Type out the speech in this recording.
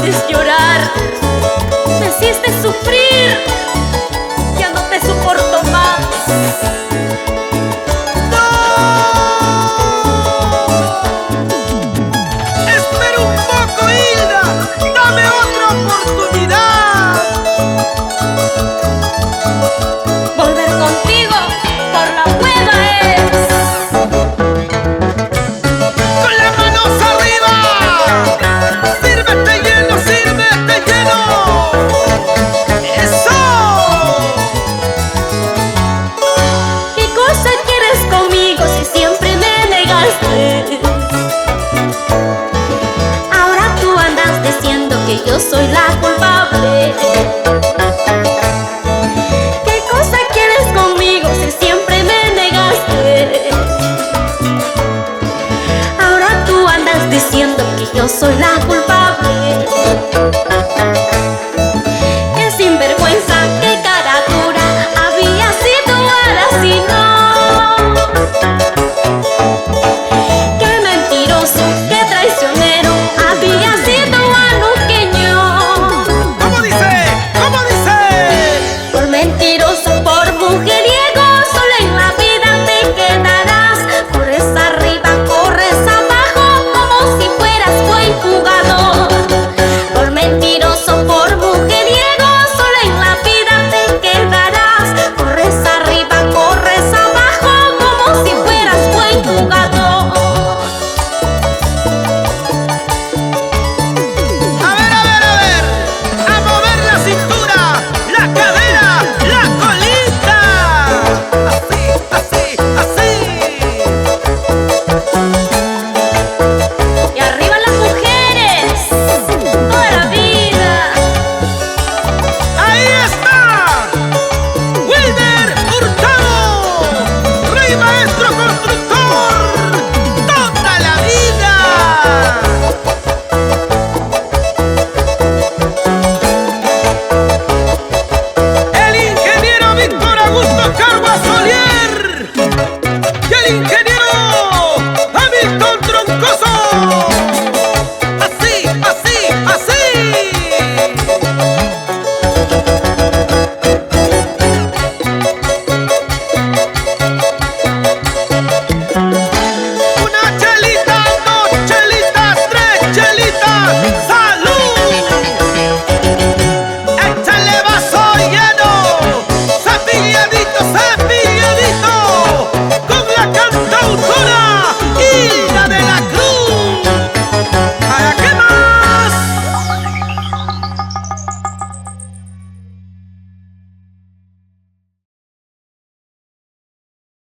hiciste llorar, me hiciste sufrir, ya no te soporto más. Espera un poco, Hilda, dame otra oportunidad. Volver contigo por la buena es. Con las manos arriba, sírvete lleno, sírvete lleno. ¡Eso! ¿Qué cosa quieres conmigo si siempre me negaste? Ahora tú andas diciendo que yo soy la culpable. ¿Qué cosa quieres conmigo si siempre me negaste? Ahora tú andas diciendo que yo soy la culpable.